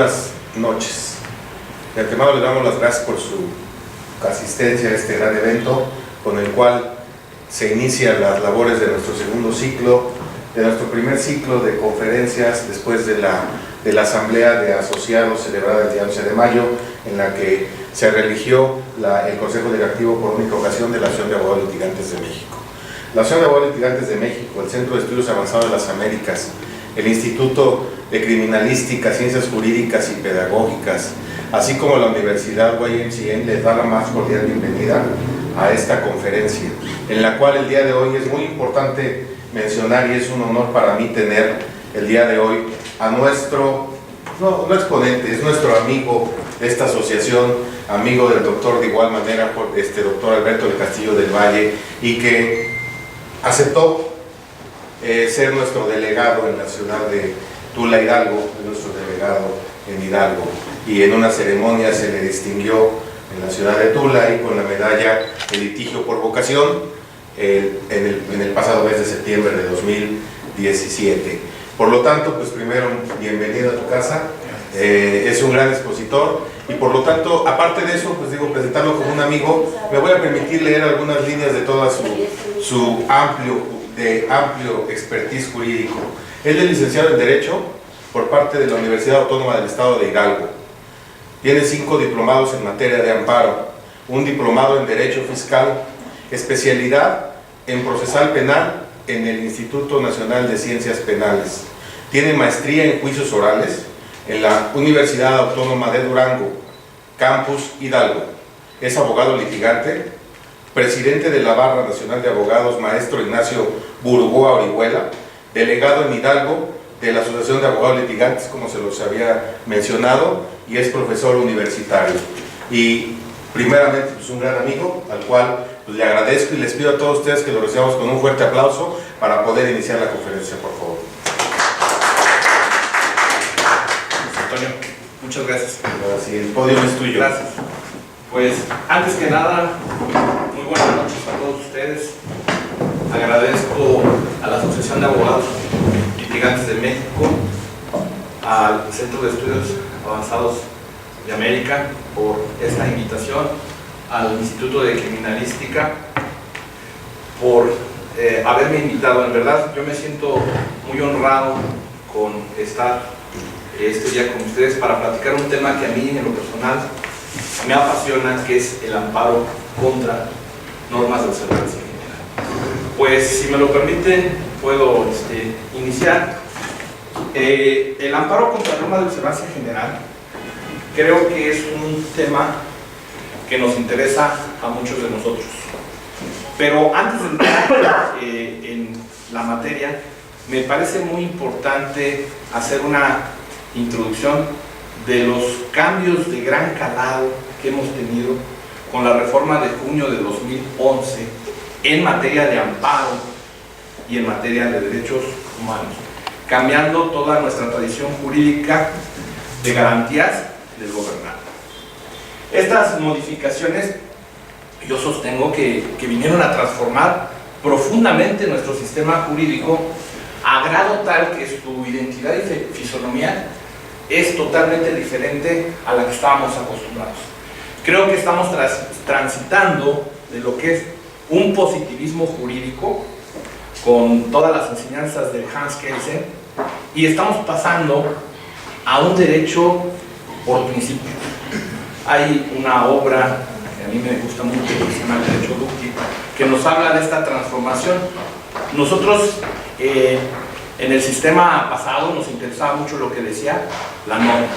buenas noches. De antemano le damos las gracias por su asistencia a este gran evento con el cual se inician las labores de nuestro segundo ciclo, de nuestro primer ciclo de conferencias después de la asamblea de asociados celebrada el día 11 de mayo, en la que se reeligió el Consejo Directivo por única ocasión de la Asociación de Abogados Litigantes de México. La Asociación de Abogados Litigantes de México, el Centro de Estudios Avanzados de las Américas, el Instituto de Criminalística, Ciencias Jurídicas y Pedagógicas, así como la Universidad YMCA, les da la más cordial bienvenida a esta conferencia, en la cual el día de hoy es muy importante mencionar, y es un honor para mí tener el día de hoy a nuestro, no exponente, es nuestro amigo de esta asociación, amigo del doctor de igual manera, doctor Alberto del Castillo del Valle, y que aceptó ser nuestro delegado en la ciudad de Tula, Hidalgo, nuestro delegado en Hidalgo, y en una ceremonia se le distinguió en la ciudad de Tula y con la medalla de litigio por vocación en el pasado mes de septiembre de 2017. Por lo tanto, pues primero, bienvenido a tu casa. Es un gran expositor y por lo tanto, aparte de eso, pues digo, presentarlo como un amigo. Me voy a permitir leer algunas líneas de toda su amplio expertise jurídico. Él es licenciado en Derecho por parte de la Universidad Autónoma del Estado de Hidalgo. Tiene 5 diplomados en materia de amparo, un diplomado en Derecho Fiscal, especialidad en procesal penal en el Instituto Nacional de Ciencias Penales. Tiene maestría en juicios orales en la Universidad Autónoma de Durango, Campus Hidalgo. Es abogado litigante, presidente de la Barra Nacional de Abogados, maestro Ignacio Burgoa Orihuela, delegado en Hidalgo de la Asociación de Abogados Litigantes, como se los había mencionado, y es profesor universitario. Y primeramente, pues un gran amigo, al cual pues, le agradezco y les pido a todos ustedes que lo recibamos con un fuerte aplauso para poder iniciar la conferencia, por favor. Antonio, muchas gracias. Así, el podio es tuyo. Gracias. Pues, antes que nada, muy buenas noches a todos ustedes. Agradezco a la Asociación de Abogados Litigantes de México, al Centro de Estudios Avanzados de América por esta invitación, al Instituto de Criminalística por haberme invitado. En verdad, yo me siento muy honrado con estar este día con ustedes para platicar un tema que a mí, en lo personal, me apasiona, que es el amparo contra normas de observancia general. Pues, si me lo permiten, puedo iniciar. El amparo contra normas de observancia general creo que es un tema que nos interesa a muchos de nosotros. Pero antes de entrar en la materia, me parece muy importante hacer una introducción de los cambios de gran calado que hemos tenido con la reforma de junio de 2011 en materia de amparo y en materia de derechos humanos, cambiando toda nuestra tradición jurídica de garantías del gobernante. Estas modificaciones yo sostengo que vinieron a transformar profundamente nuestro sistema jurídico a grado tal que su identidad y fisonomía es totalmente diferente a la que estábamos acostumbrados. Creo que estamos transitando de lo que es un positivismo jurídico con todas las enseñanzas de Hans Kelsen y estamos pasando a un derecho por principio. Hay una obra que a mí me gusta mucho, que se llama El Derecho Ducti, que nos habla de esta transformación. Nosotros en el sistema pasado nos interesaba mucho lo que decía la norma,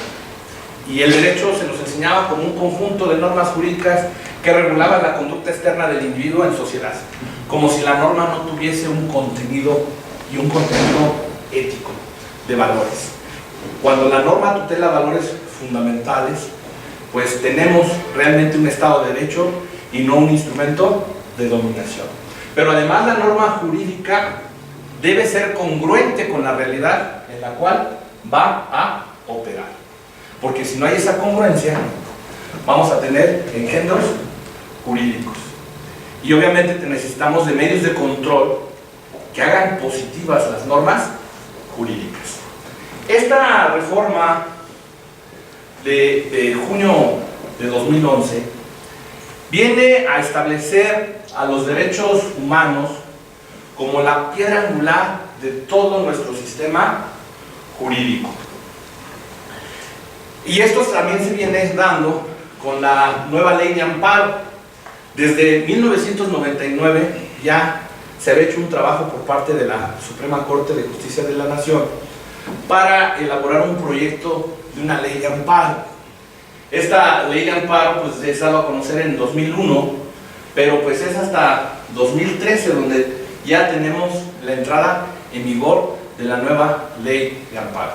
y el derecho se nos enseñaba como un conjunto de normas jurídicas que regulaban la conducta externa del individuo en sociedad, como si la norma no tuviese un contenido y un contenido ético de valores. Cuando la norma tutela valores fundamentales, pues tenemos realmente un Estado de Derecho y no un instrumento de dominación. Pero además la norma jurídica debe ser congruente con la realidad en la cual va a operar. Porque si no hay esa congruencia, vamos a tener engendros jurídicos. Y obviamente necesitamos de medios de control que hagan positivas las normas jurídicas. Esta reforma de junio de 2011 viene a establecer a los derechos humanos como la piedra angular de todo nuestro sistema jurídico. Y esto también se viene dando con la nueva ley de amparo. Desde 1999 ya se había hecho un trabajo por parte de la Suprema Corte de Justicia de la Nación para elaborar un proyecto de una ley de amparo. Esta ley de amparo pues es dado a conocer en 2001, pero pues es hasta 2013 donde ya tenemos la entrada en vigor de la nueva ley de amparo.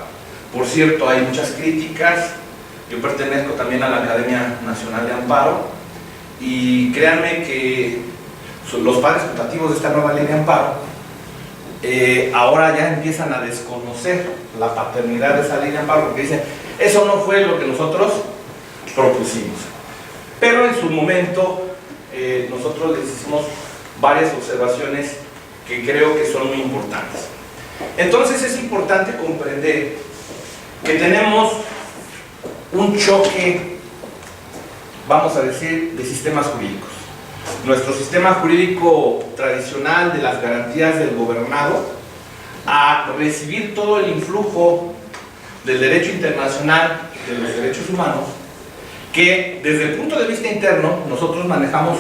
Por cierto, hay muchas críticas. Yo pertenezco también a la Academia Nacional de Amparo y créanme que los padres putativos de esta nueva ley de amparo ahora ya empiezan a desconocer la paternidad de esa ley de amparo, porque dicen, eso no fue lo que nosotros propusimos. Pero en su momento nosotros les hicimos varias observaciones que creo que son muy importantes. Entonces es importante comprender que tenemos un choque, vamos a decir, de sistemas jurídicos. Nuestro sistema jurídico tradicional de las garantías del gobernado a recibir todo el influjo del derecho internacional de los derechos humanos, que desde el punto de vista interno nosotros manejamos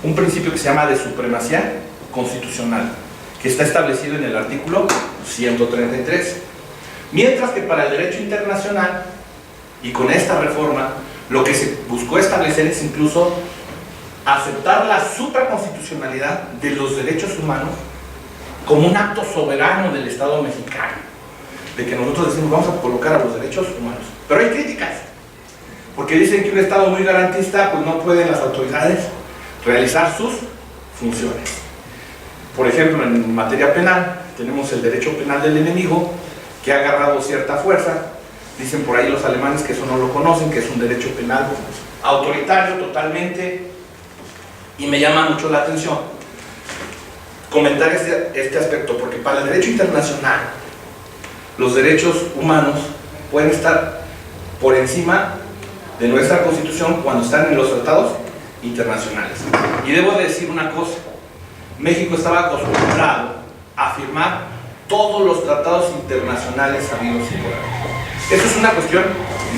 un principio que se llama de supremacía constitucional, que está establecido en el artículo 133, mientras que para el derecho internacional, y con esta reforma, lo que se buscó establecer es incluso aceptar la supraconstitucionalidad de los derechos humanos como un acto soberano del Estado mexicano, de que nosotros decimos vamos a colocar a los derechos humanos. Pero hay críticas, porque dicen que un Estado muy garantista pues no pueden las autoridades realizar sus funciones. Por ejemplo, en materia penal tenemos el derecho penal del enemigo, que ha agarrado cierta fuerza. Dicen por ahí los alemanes que eso no lo conocen, que es un derecho penal autoritario totalmente, y me llama mucho la atención comentar este aspecto, porque para el derecho internacional los derechos humanos pueden estar por encima de nuestra Constitución cuando están en los tratados internacionales. Y debo decir una cosa, México estaba acostumbrado a firmar todos los tratados internacionales habidos y por haber. Eso es una cuestión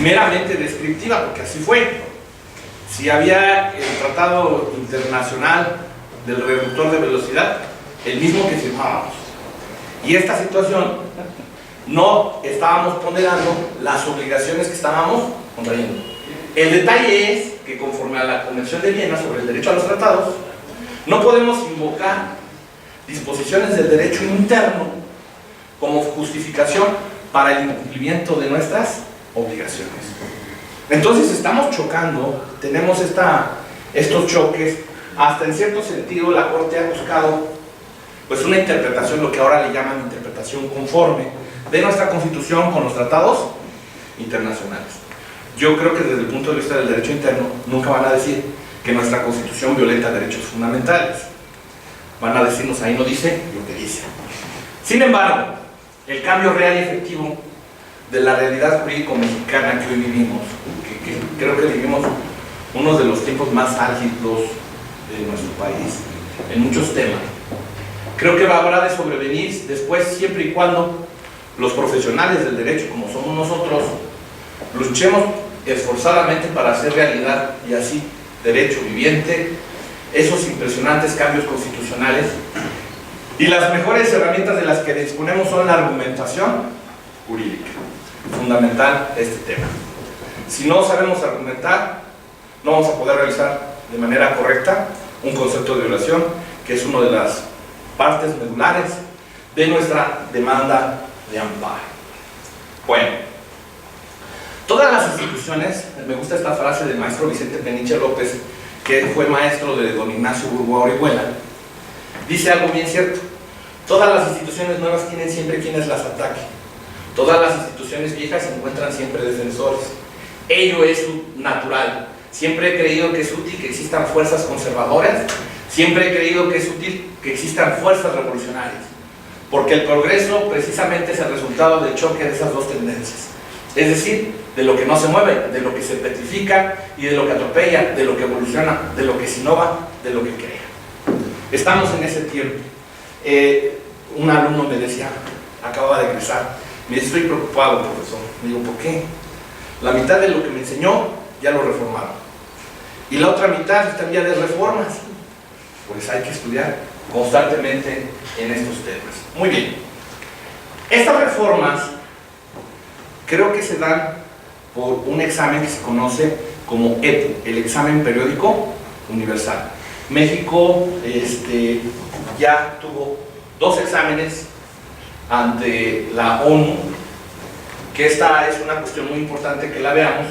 meramente descriptiva, porque así fue. Si había el tratado internacional del reductor de velocidad, el mismo que firmábamos. Y esta situación no estábamos ponderando las obligaciones que estábamos contrayendo. El detalle es que conforme a la Convención de Viena sobre el derecho a los tratados, no podemos invocar disposiciones del derecho interno como justificación para el incumplimiento de nuestras obligaciones. Entonces estamos chocando, tenemos estos choques, hasta en cierto sentido la Corte ha buscado pues una interpretación, lo que ahora le llaman interpretación conforme, de nuestra Constitución con los tratados internacionales. Yo creo que desde el punto de vista del derecho interno nunca van a decir que nuestra Constitución violenta derechos fundamentales. Van a decirnos, ahí no dice lo que dice. Sin embargo, el cambio real y efectivo de la realidad jurídico mexicana que hoy vivimos, que creo que vivimos uno de los tiempos más álgidos de nuestro país, en muchos temas, creo que habrá de sobrevenir después, siempre y cuando los profesionales del derecho, como somos nosotros, luchemos esforzadamente para hacer realidad, y así, derecho viviente, esos impresionantes cambios constitucionales. Y las mejores herramientas de las que disponemos son la argumentación jurídica. Fundamental este tema. Si no sabemos argumentar, no vamos a poder realizar de manera correcta un concepto de violación, que es una de las partes medulares de nuestra demanda de amparo. Bueno, todas las instituciones, me gusta esta frase del maestro Vicente Peniche López, que fue maestro de don Ignacio Burgoa Orihuela, dice algo bien cierto: todas las instituciones nuevas tienen siempre quienes las ataquen, todas las instituciones viejas encuentran siempre defensores. Ello es natural. Siempre he creído que es útil que existan fuerzas conservadoras, siempre he creído que es útil que existan fuerzas revolucionarias, porque el progreso precisamente es el resultado del choque de esas dos tendencias. Es decir, de lo que no se mueve, de lo que se petrifica y de lo que atropella, de lo que evoluciona, de lo que se innova, de lo que crea. Estamos en ese tiempo. Un alumno me decía, acababa de egresar, me dice, estoy preocupado, profesor. Me digo, ¿por qué? La mitad de lo que me enseñó ya lo reformaron. Y la otra mitad está en vía de reformas. Pues hay que estudiar constantemente en estos temas. Muy bien. Estas reformas creo que se dan por un examen que se conoce como EPU, el examen periódico universal. México ya tuvo 2 exámenes ante la ONU, que esta es una cuestión muy importante que la veamos,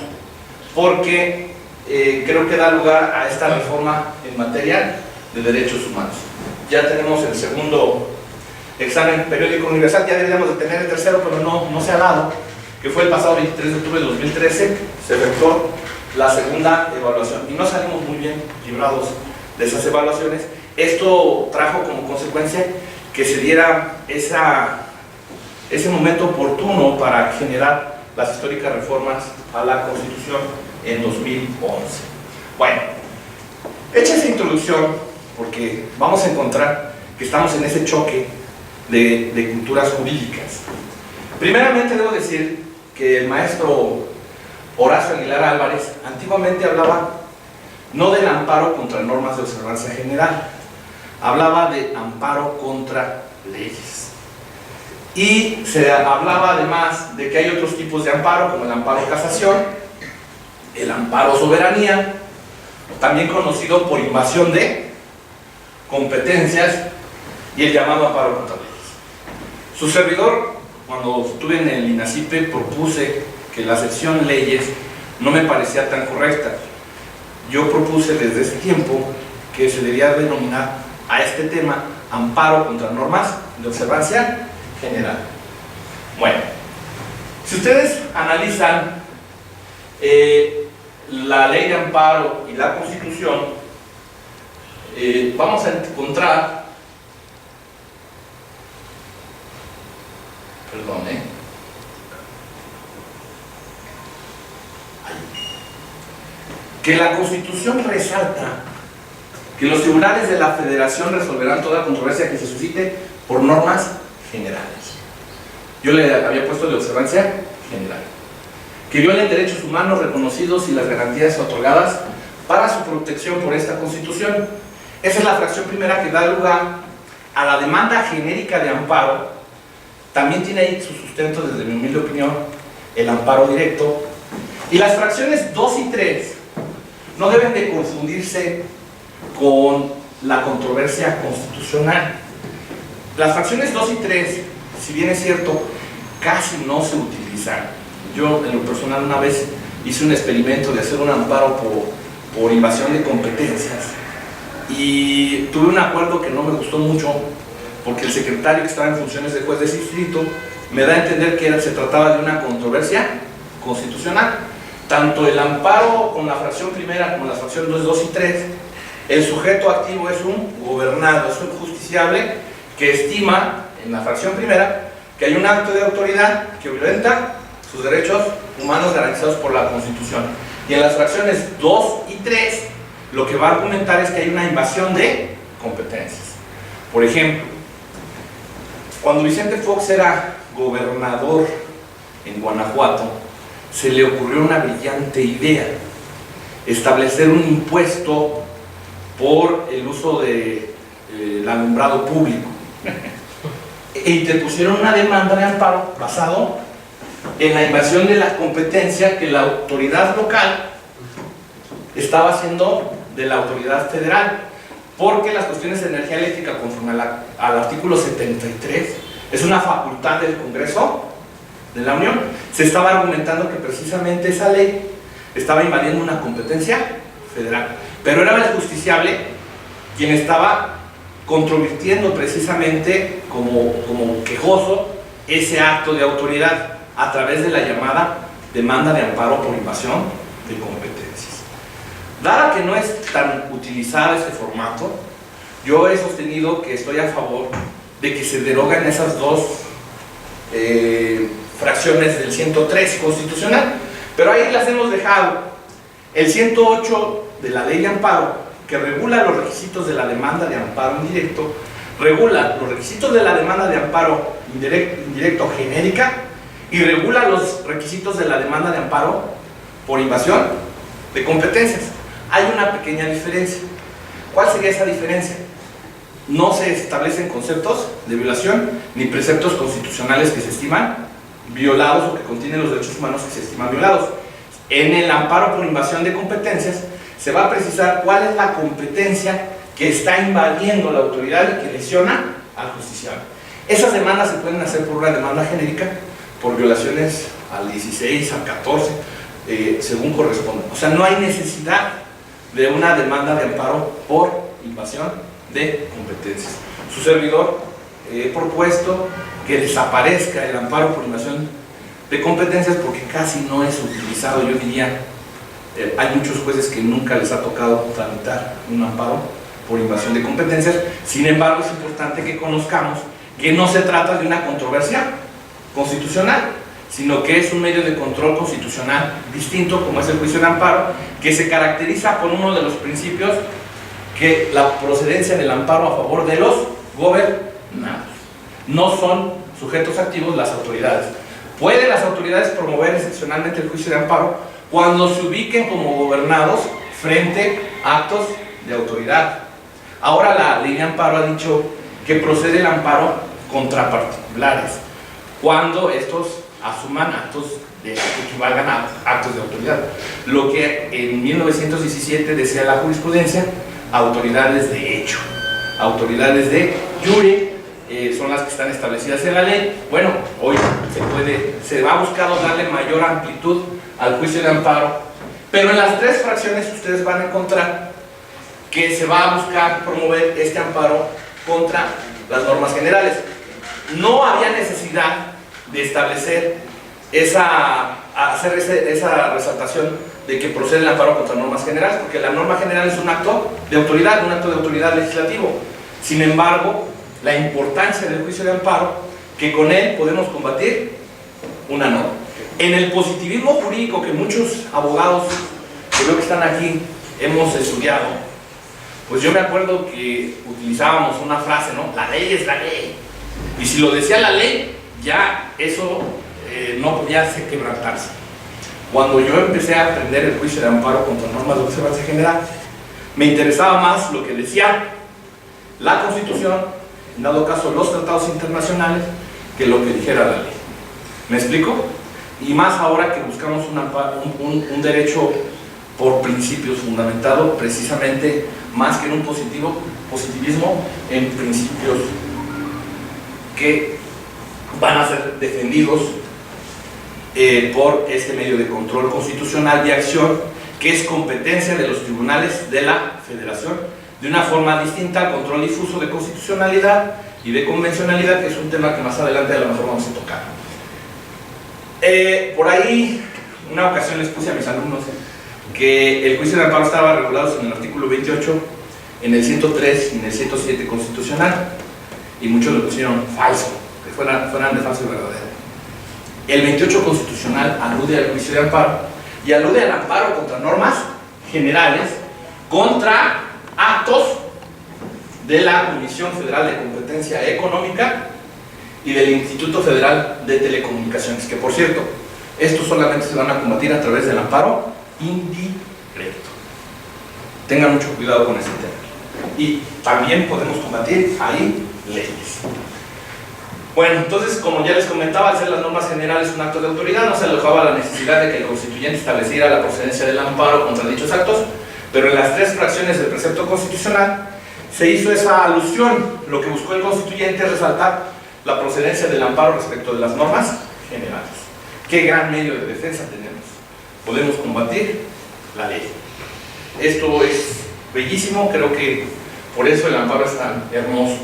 porque creo que da lugar a esta reforma en materia de derechos humanos. Ya tenemos el segundo examen periódico universal, ya deberíamos de tener el tercero, pero no se ha dado, que fue el pasado 23 de octubre de 2013, se efectuó la segunda evaluación y no salimos muy bien librados de esas evaluaciones. Esto trajo como consecuencia que se diera ese momento oportuno para generar las históricas reformas a la Constitución en 2011. Bueno, hecha esa introducción, porque vamos a encontrar que estamos en ese choque de culturas jurídicas. Primeramente debo decir que el maestro Horacio Aguilar Álvarez antiguamente hablaba no del amparo contra normas de observancia general, hablaba de amparo contra leyes. Y se hablaba además de que hay otros tipos de amparo, como el amparo casación, el amparo soberanía, también conocido por invasión de competencias, y el llamado amparo contra leyes. Su servidor, cuando estuve en el INACIPE, propuse que la sección leyes no me parecía tan correcta. Yo propuse desde ese tiempo que se debía denominar a este tema amparo contra normas de observancia general. Bueno, si ustedes analizan la ley de amparo y la Constitución, vamos a encontrar, que la Constitución resalta que los tribunales de la Federación resolverán toda controversia que se suscite por normas generales. Yo le había puesto de observancia general. Que violen derechos humanos reconocidos y las garantías otorgadas para su protección por esta Constitución. Esa es la fracción primera que da lugar a la demanda genérica de amparo. También tiene ahí su sustento, desde mi humilde opinión, el amparo directo. Y las fracciones 2 y 3 no deben de confundirse con la controversia constitucional. Las fracciones 2 y 3, si bien es cierto, casi no se utilizan. Yo, en lo personal, una vez hice un experimento de hacer un amparo por invasión de competencias y tuve un acuerdo que no me gustó mucho, porque el secretario que estaba en funciones de juez de distrito me da a entender que se trataba de una controversia constitucional. Tanto el amparo con la fracción primera como la fracción 2 y 3, el sujeto activo es un gobernado, es un justiciable que estima en la fracción primera que hay un acto de autoridad que violenta sus derechos humanos garantizados por la Constitución. Y en las fracciones 2 y 3 lo que va a argumentar es que hay una invasión de competencias. Por ejemplo, cuando Vicente Fox era gobernador en Guanajuato, se le ocurrió una brillante idea: establecer un impuesto por el uso del alumbrado público. E interpusieron una demanda de amparo basado en la invasión de la competencia que la autoridad local estaba haciendo de la autoridad federal, porque las cuestiones de energía eléctrica, conforme al artículo 73, es una facultad del Congreso de la Unión. Se estaba argumentando que precisamente esa ley estaba invadiendo una competencia federal, pero era el justiciable quien estaba controvirtiendo precisamente como quejoso ese acto de autoridad a través de la llamada demanda de amparo por invasión de competencias. Dada que no es tan utilizado este formato, yo he sostenido que estoy a favor de que se deroguen esas dos fracciones del 103 constitucional, pero ahí las hemos dejado. El 108 de la ley de amparo, que regula los requisitos de la demanda de amparo indirecto, regula los requisitos de la demanda de amparo indirecto genérica y regula los requisitos de la demanda de amparo por invasión de competencias. Hay una pequeña diferencia. ¿Cuál sería esa diferencia? No se establecen conceptos de violación ni preceptos constitucionales que se estiman violados o que contienen los derechos humanos que se estiman violados. En el amparo por invasión de competencias se va a precisar cuál es la competencia que está invadiendo la autoridad y que lesiona al justiciable. Esas demandas se pueden hacer por una demanda genérica, por violaciones al 16, al 14, según corresponda. O sea, no hay necesidad de una demanda de amparo por invasión de competencias. Su servidor he propuesto que desaparezca el amparo por invasión de competencias porque casi no es utilizado. Yo diría, hay muchos jueces que nunca les ha tocado tramitar un amparo por invasión de competencias. Sin embargo, es importante que conozcamos que no se trata de una controversia constitucional, sino que es un medio de control constitucional distinto, como es el juicio de amparo, que se caracteriza por uno de los principios, que la procedencia del amparo a favor de los gobernados. No son sujetos activos las autoridades. Pueden las autoridades promover excepcionalmente el juicio de amparo cuando se ubiquen como gobernados frente a actos de autoridad. Ahora la ley de amparo ha dicho que procede el amparo contra particulares, cuando estos asuman actos que equivalgan a actos de autoridad. Lo que en 1917 decía la jurisprudencia, autoridades de hecho, autoridades de jure, son las que están establecidas en la ley. Bueno, hoy se va buscando darle mayor amplitud al juicio de amparo, pero en las tres fracciones ustedes van a encontrar que se va a buscar promover este amparo contra las normas generales. No había necesidad de establecer esa resaltación de que procede el amparo contra normas generales, porque la norma general es un acto de autoridad legislativo. Sin embargo, la importancia del juicio de amparo, que con él podemos combatir una norma. En el positivismo jurídico que muchos abogados que veo que están aquí hemos estudiado, pues yo me acuerdo que utilizábamos una frase, ¿no? La ley es la ley. Y si lo decía la ley, ya eso no podía quebrantarse. Cuando yo empecé a aprender el juicio de amparo contra normas de observancia general, me interesaba más lo que decía la Constitución, en dado caso los tratados internacionales, que lo que dijera la ley. ¿Me explico? Y más ahora que buscamos un derecho por principios fundamentado precisamente más que en un positivismo en principios que van a ser defendidos por este medio de control constitucional de acción, que es competencia de los tribunales de la Federación, de una forma distinta al control difuso de constitucionalidad y de convencionalidad, que es un tema que más adelante a lo mejor vamos a tocar. Por ahí, una ocasión les puse a mis alumnos que el juicio de amparo estaba regulado en el artículo 28, en el 103 y en el 107 constitucional, y muchos lo pusieron falso, que fueran de falso y verdadero. El 28 constitucional alude al juicio de amparo y alude al amparo contra normas generales, contra actos de la Comisión Federal de Competencia Económica y del Instituto Federal de Telecomunicaciones, que por cierto, estos solamente se van a combatir a través del amparo indirecto. Tengan mucho cuidado con ese tema. Y también podemos combatir ahí leyes. Bueno, entonces, como ya les comentaba, al ser las normas generales un acto de autoridad, no se alojaba la necesidad de que el constituyente estableciera la procedencia del amparo contra dichos actos, pero en las tres fracciones del precepto constitucional se hizo esa alusión. Lo que buscó el constituyente es resaltar la procedencia del amparo respecto de las normas generales. ¿Qué gran medio de defensa tenemos? Podemos combatir la ley. Esto es bellísimo, creo que por eso el amparo es tan hermoso.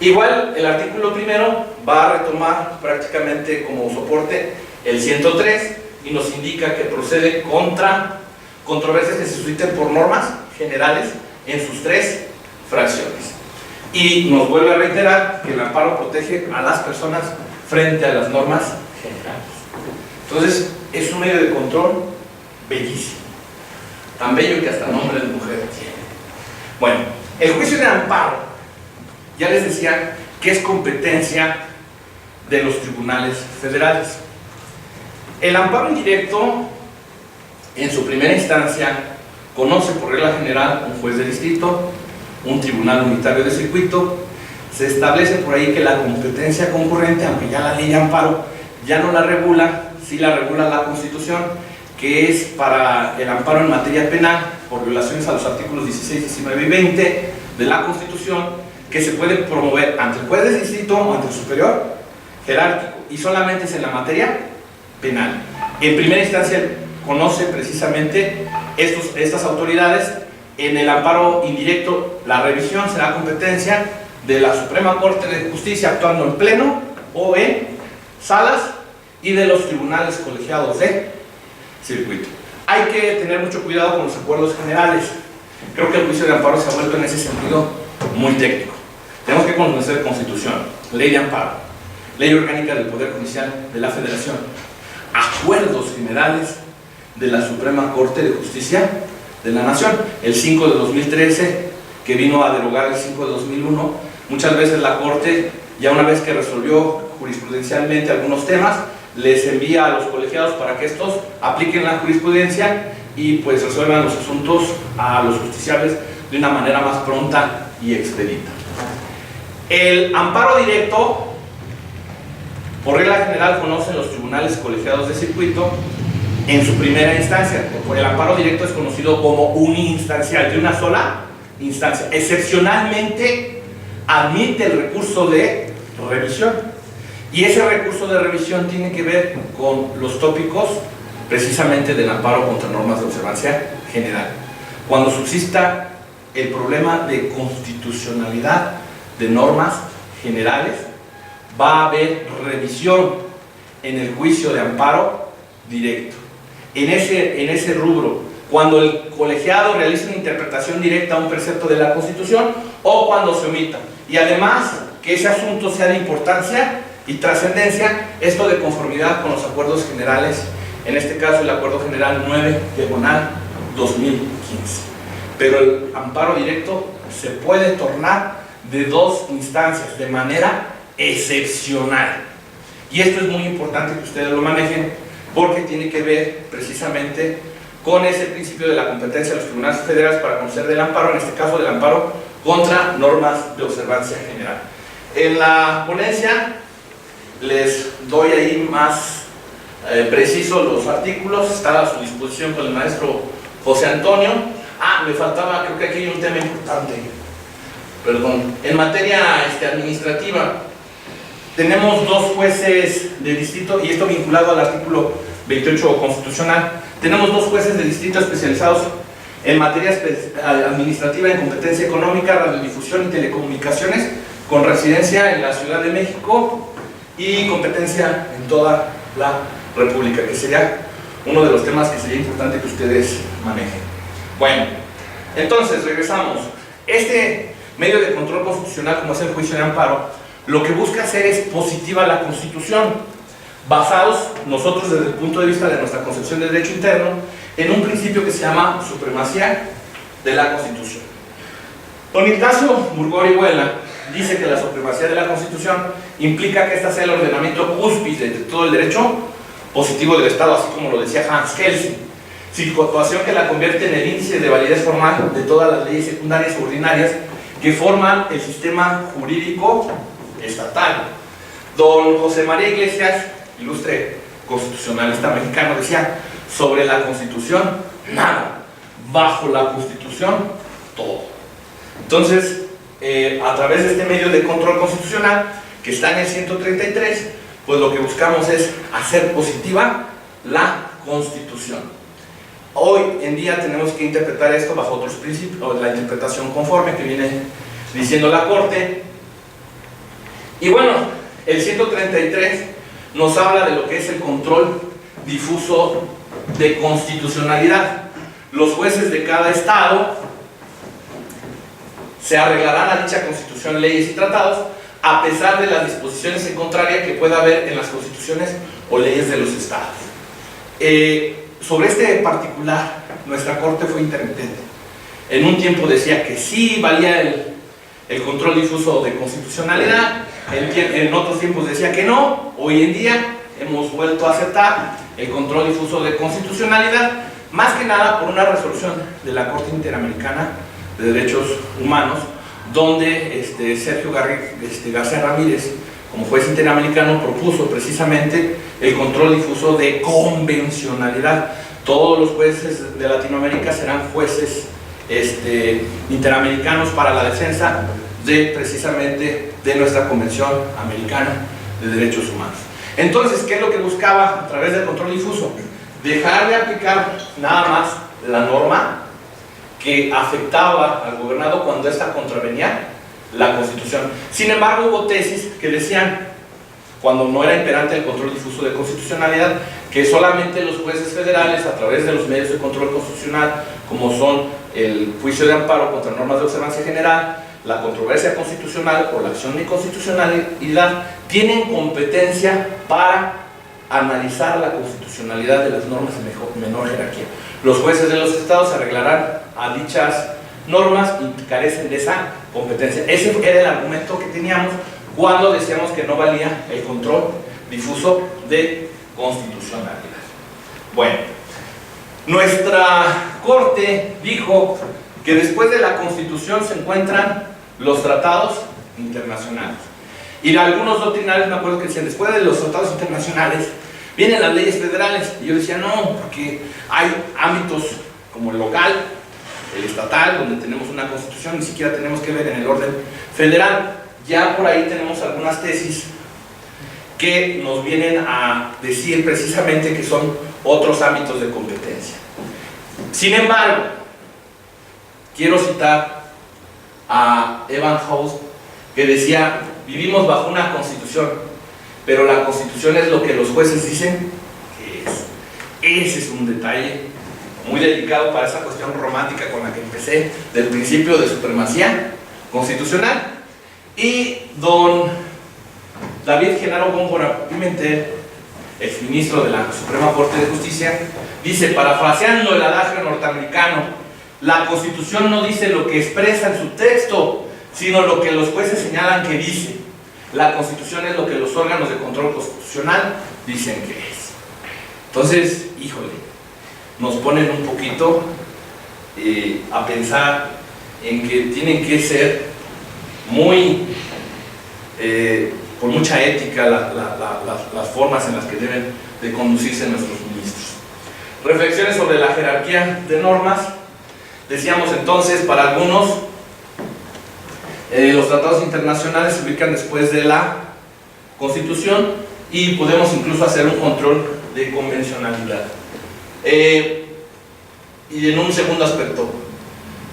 Igual, el artículo primero va a retomar prácticamente como soporte el 103 y nos indica que procede contra controversias que se susciten por normas generales en sus tres fracciones. Y nos vuelve a reiterar que el amparo protege a las personas frente a las normas generales. Entonces, es un medio de control bellísimo, tan bello que hasta nombre de mujer tiene. Bueno, el juicio de amparo, ya les decía que es competencia de los tribunales federales. El amparo indirecto, en su primera instancia, conoce por regla general un juez de distrito, un tribunal unitario de circuito. Se establece por ahí que la competencia concurrente, aunque ya la ley de amparo ya no la regula, sí la regula la Constitución, que es para el amparo en materia penal por violaciones a los artículos 16, 19 y 20 de la Constitución, que se puede promover ante el juez de distrito o ante el superior jerárquico, y solamente es en la materia penal. En primera instancia conoce precisamente estas autoridades. En el amparo indirecto, la revisión será competencia de la Suprema Corte de Justicia actuando en pleno o en salas, y de los tribunales colegiados de circuito. Hay que tener mucho cuidado con los acuerdos generales. Creo que el juicio de amparo se ha vuelto en ese sentido muy técnico. Tenemos que conocer Constitución, ley de amparo, ley orgánica del Poder Judicial de la Federación, acuerdos generales de la Suprema Corte de Justicia de la Nación, el 5 de 2013, que vino a derogar el 5 de 2001. Muchas veces la Corte, ya una vez que resolvió jurisprudencialmente algunos temas, les envía a los colegiados para que estos apliquen la jurisprudencia y pues resuelvan los asuntos a los justiciables de una manera más pronta y expedita. El amparo directo, por regla general, conocen los tribunales colegiados de circuito en su primera instancia. Por el amparo directo es conocido como uninstancial, de una sola instancia. Excepcionalmente admite el recurso de revisión. Y ese recurso de revisión tiene que ver con los tópicos precisamente del amparo contra normas de observancia general. Cuando subsista el problema de constitucionalidad de normas generales, va a haber revisión en el juicio de amparo directo. En ese rubro, cuando el colegiado realiza una interpretación directa a un precepto de la Constitución o cuando se omita. Y además, que ese asunto sea de importancia y trascendencia, esto de conformidad con los acuerdos generales, en este caso el Acuerdo General 9/2015. Pero el amparo directo se puede tornar de dos instancias de manera excepcional. Y esto es muy importante que ustedes lo manejen, porque tiene que ver precisamente con ese principio de la competencia de los tribunales federales para conocer del amparo, en este caso del amparo contra normas de observancia general. En la ponencia les doy ahí más preciso los artículos, está a su disposición con el maestro José Antonio. Me faltaba, creo que aquí hay un tema importante, perdón. En materia administrativa, tenemos dos jueces de distrito, y esto vinculado al artículo 28 constitucional. Tenemos dos jueces de distrito especializados en materia administrativa en competencia económica, radiodifusión y telecomunicaciones, con residencia en la Ciudad de México y competencia en toda la República, que sería uno de los temas que sería importante que ustedes manejen. Bueno, entonces regresamos. Este medio de control constitucional, como es el juicio de amparo, lo que busca hacer es positiva la Constitución, basados nosotros desde el punto de vista de nuestra concepción de derecho interno en un principio que se llama supremacía de la Constitución. Don Ignacio Murgori-Huela dice que la supremacía de la Constitución implica que esta sea el ordenamiento cúspide de todo el derecho positivo del Estado, así como lo decía Hans Kelsen, situación que la convierte en el índice de validez formal de todas las leyes secundarias o ordinarias que forman el sistema jurídico estatal. Don José María Iglesias, ilustre constitucionalista mexicano, decía: sobre la Constitución nada, bajo la Constitución todo. Entonces, a través de este medio de control constitucional que está en el 133, pues lo que buscamos es hacer positiva la Constitución. Hoy en día tenemos que interpretar esto bajo otros principios, la interpretación conforme que viene diciendo la Corte. Y bueno, el 133 nos habla de lo que es el control difuso de constitucionalidad. Los jueces de cada estado se arreglarán a dicha Constitución, leyes y tratados a pesar de las disposiciones en contraria que pueda haber en las constituciones o leyes de los estados. Sobre este particular, nuestra Corte fue intermitente. En un tiempo decía que sí valía el control difuso de constitucionalidad, en otros tiempos decía que no. Hoy en día hemos vuelto a aceptar el control difuso de constitucionalidad, más que nada por una resolución de la Corte Interamericana de Derechos Humanos, donde Sergio García Ramírez, como juez interamericano, propuso precisamente el control difuso de convencionalidad. Todos los jueces de Latinoamérica serán jueces interamericanos para la defensa de precisamente de nuestra Convención Americana de Derechos Humanos. Entonces, ¿qué es lo que buscaba a través del control difuso? Dejar de aplicar nada más la norma que afectaba al gobernado cuando ésta contravenía la Constitución. Sin embargo, hubo tesis que decían, cuando no era imperante el control difuso de constitucionalidad, que solamente los jueces federales, a través de los medios de control constitucional, como son el juicio de amparo contra normas de observancia general, la controversia constitucional o la acción de inconstitucionalidad, tienen competencia para analizar la constitucionalidad de las normas de menor jerarquía. Los jueces de los estados se arreglarán a dichas normas y carecen de esa competencia. Ese era el argumento que teníamos cuando decíamos que no valía el control difuso de constitucionalidad. Bueno, nuestra Corte dijo que después de la Constitución se encuentran los tratados internacionales. Y algunos doctrinarios me acuerdo que decían, después de los tratados internacionales vienen las leyes federales. Y yo decía, no, porque hay ámbitos como el local, el estatal, donde tenemos una constitución, ni siquiera tenemos que ver en el orden federal. Ya por ahí tenemos algunas tesis que nos vienen a decir precisamente que son otros ámbitos de competencia. Sin embargo, quiero citar a Evan House, que decía, vivimos bajo una constitución, pero la constitución es lo que los jueces dicen que es. Ese es un detalle muy delicado para esa cuestión romántica con la que empecé, del principio de supremacía constitucional. Y don David Genaro Góngora Pimentel, exministro de la Suprema Corte de Justicia, dice, parafraseando el adagio norteamericano, la Constitución no dice lo que expresa en su texto, sino lo que los jueces señalan que dice. La Constitución es lo que los órganos de control constitucional dicen que es. Entonces, híjole, nos ponen un poquito a pensar en que tienen que ser muy, con mucha ética las formas en las que deben de conducirse nuestros ministros. Reflexiones sobre la jerarquía de normas. Decíamos entonces, para algunos, los tratados internacionales se ubican después de la Constitución y podemos incluso hacer un control de convencionalidad. Y en un segundo aspecto,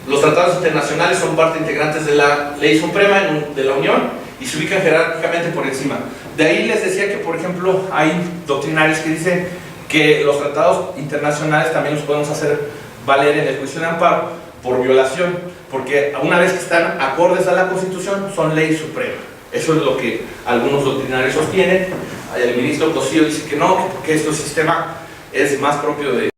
los tratados internacionales son parte integrantes de la ley suprema de la Unión y se ubican jerárquicamente por encima. De ahí les decía que, por ejemplo, hay doctrinarios que dicen que los tratados internacionales también los podemos hacer valer en el juicio de amparo por violación, porque una vez que están acordes a la Constitución son ley suprema. Eso es lo que algunos doctrinarios sostienen. El ministro Cosío dice que no, que este sistema es más propio de